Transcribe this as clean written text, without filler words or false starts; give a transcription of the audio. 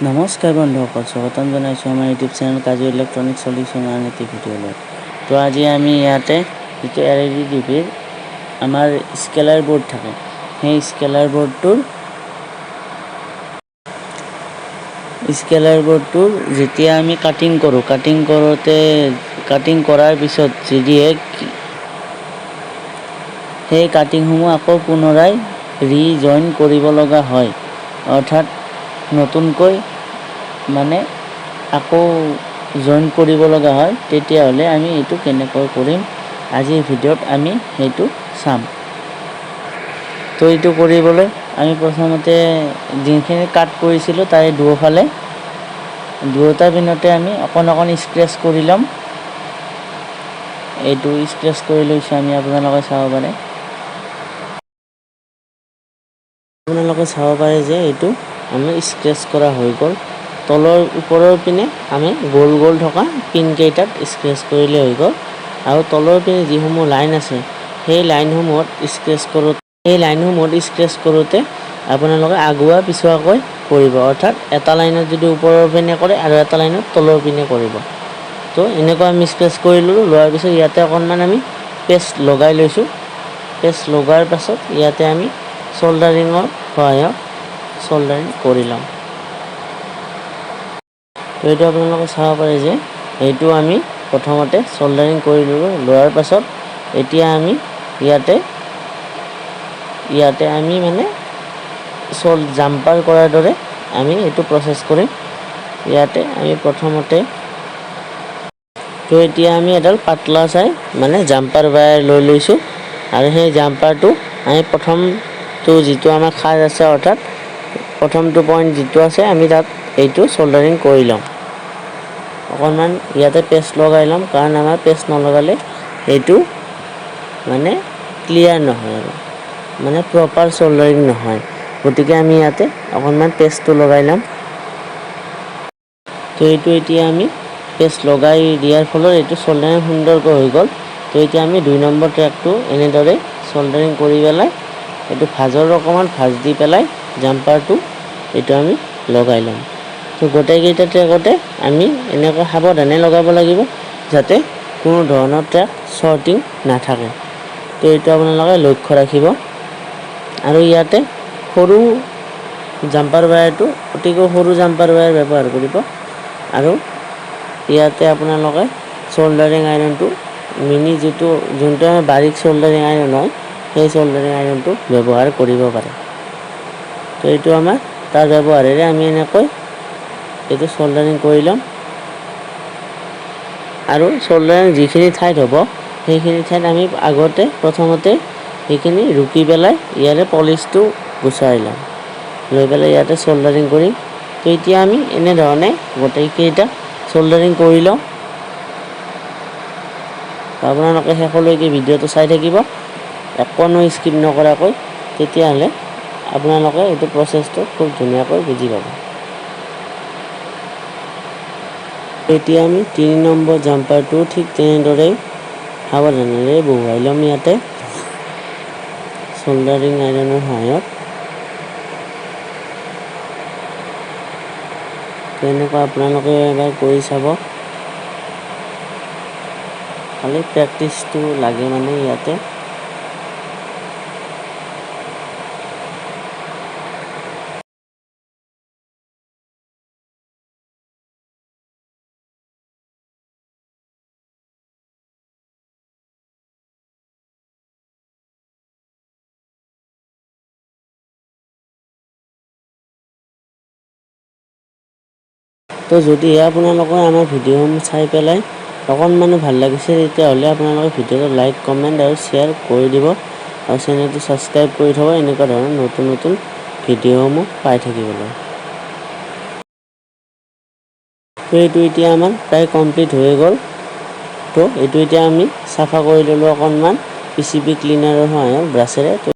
নমস্কাৰ বন্ধুসকল, স্বাগতম জনাইছোঁ আমাৰ ইউটিউব চেনেল কাজু ইলেক্ট্ৰনিক সলিউশ্যন আন এটি ভিডিঅ'লৈ। তো আজি আমি ইয়াতে যিটো LED টিভিৰ আমাৰ স্কেলাৰ বোৰ্ড থাকে, সেই স্কেলাৰ বোৰ্ডটোৰ যেতিয়া আমি কাটিং কৰাৰ পিছত যদিহে সেই কাটিংসমূহ আকৌ পুনৰাই ৰিজইন কৰিব লগা হয়, অৰ্থাৎ নতুনকৈ আকৌ জইন কৰিব লগা হয়, তেতিয়াহ'লে আমি এইটো কেনেকৈ কৰিম, আজিৰ ভিডিঅ'ত আমি সেইটো চাম। তো এইটো কৰিবলৈ আমি প্ৰথমতে যিখিনি কাট কৰিছিলোঁ তাৰে দুয়োটা পিনতে আমি অকণ স্ক্ৰেচ কৰি ল'ম। এইটো স্ক্ৰেচ কৰি লৈছোঁ আমি, আপোনালোকে চাব পাৰে। আপোনালোকে চাব পাৰে যে এইটো আমি স্ক্ৰেচ কৰা হৈ গ'ল। ওপৰৰ পিনে আমি গোল থকা পিনকেইটাত স্ক্ৰেচ কৰিলে হৈ গ'ল, আৰু তলৰ পিনে যিসমূহ লাইন আছে সেই লাইনসমূহত স্ক্ৰেচ কৰোঁতে আপোনালোকে আগুৱা পিছুৱাকৈ কৰিব, অৰ্থাৎ এটা লাইনত যদি ওপৰৰ পিনে কৰে আৰু এটা লাইনত তলৰ পিনে কৰিব। তো এনেকুৱা আমি স্ক্ৰেচ কৰি ল'লোঁ। লোৱাৰ পিছত ইয়াতে অকণমান আমি পেষ্ট লগাই লৈছোঁ। পেষ্ট লগোৱাৰ পাছত ইয়াতে আমি চল্ডাৰিঙৰ সহায়ত চল্ডাৰিং কৰি ল'ম। তো এইটো আপোনালোকে চাব পাৰে যে এইটো আমি প্ৰথমতে চল্ডাৰিং কৰি ল'লোঁ। লোৱাৰ পাছত এতিয়া আমি ইয়াতে আমি জাম্পাৰ কৰাৰ দৰে আমি এইটো প্ৰচেছ কৰিম। ইয়াতে আমি প্ৰথমতে তো এতিয়া আমি এডাল পাতলা চাই জাম্পাৰ ৱায়াৰ লৈ লৈছোঁ, আৰু সেই জাম্পাৰটো আমি প্ৰথমটো যিটো আমাৰ খাজ আছে, অৰ্থাৎ প্ৰথমটো পইণ্ট যিটো আছে আমি তাত এইটো চল্ডাৰিং কৰি ল'ম। অকণমান ইয়াতে পেষ্ট লগাই ল'ম, কাৰণ আমাৰ পেষ্ট নলগালে এইটো ক্লিয়াৰ নহয় আৰু প্ৰপাৰ চল্ডাৰিং নহয়, গতিকে আমি ইয়াতে অকণমান পেষ্টটো লগাই ল'ম। তো এইটো এতিয়া আমি পেষ্ট লগাই দিয়াৰ ফলত এইটো চল্ডাৰিং সুন্দৰকৈ হৈ গ'ল। তো এতিয়া আমি 2 নম্বৰ ট্ৰেকটো এনেদৰে চল্ডাৰিং কৰি পেলাই এইটো অকণমান ভাঁজ দি পেলাই জাম্পাৰটো এইটো আমি লগাই ল'ম। তো গোটেইকেইটা ট্ৰেকতে আমি এনেকৈ সাৱধানে লগাব লাগিব, যাতে কোনো ধৰণৰ ট্ৰেক শ্বৰ্টিং নাথাকে। তো এইটো আপোনালোকে লক্ষ্য ৰাখিব, আৰু ইয়াতে সৰু জাম্পাৰ ৱায়াৰটো অতিকৈ সৰু জাম্পাৰ ৱায়াৰ ব্যৱহাৰ কৰিব, আৰু ইয়াতে আপোনালোকে চল্ডাৰিং আইৰণটো যোনটো আমাৰ বাৰীক চল্ডাৰিং আইৰণ হয়, সেই চল্ডাৰিং আইৰণটো ব্যৱহাৰ কৰিব পাৰে। তো এইটো আমাৰ তাৰ ব্যৱহাৰেৰে আমি এনেকৈ এইটো চল্ডাৰিং কৰি ল'ম, আৰু চল্ডাৰিং যিখিনি ঠাইত হ'ব সেইখিনি ঠাইত আমি প্ৰথমতে সেইখিনি ৰুকি পেলাই ইয়াৰে পলিচটো গুচাই ল'ম, লৈ পেলাই ইয়াতে চল্ডাৰিং কৰিম। তো এতিয়া আমি এনেধৰণে গোটেইকেইটা চল্ডাৰিং কৰি লওঁ। আপোনালোকে শেষলৈকে ভিডিঅ'টো চাই থাকিব, অকণো স্কিপ নকৰাকৈ, তেতিয়াহ'লে আপোনালোকে এইটো প্ৰচেছটো খুব ধুনীয়াকৈ বুজি পাব। এতিয়া আমি 3 নম্বৰ জাম্পাৰটো ঠিক তেনেদৰে সাৱধানেৰে বহুৱাই ল'ম ইয়াতে চল্ডাৰিং আইৰণৰ সহায়ত। তেনেকুৱা আপোনালোকে এবাৰ কৰি চাব, খালি প্ৰেক্টিচটো লাগে ইয়াতে। তো যদিহে আপোনালোকে আমাৰ ভিডিঅ'সমূহ চাই পেলাই অকণমানো ভাল লাগিছে, তেতিয়াহ'লে আপোনালোকে ভিডিঅ'টো লাইক, কমেণ্ট আৰু শ্বেয়াৰ কৰি দিব, আৰু চেনেলটো ছাবস্ক্ৰাইব কৰি থ'ব এনেকুৱা ধৰণৰ নতুন ভিডিঅ'সমূহ পাই থাকিবলৈ। তো এইটো এতিয়া আমাৰ প্ৰায় কমপ্লিট হৈ গ'ল। তো এইটো এতিয়া আমি চাফা কৰি ল'লোঁ অকণমান PCB ক্লিনাৰৰ সহায়ত ব্ৰাছেৰে।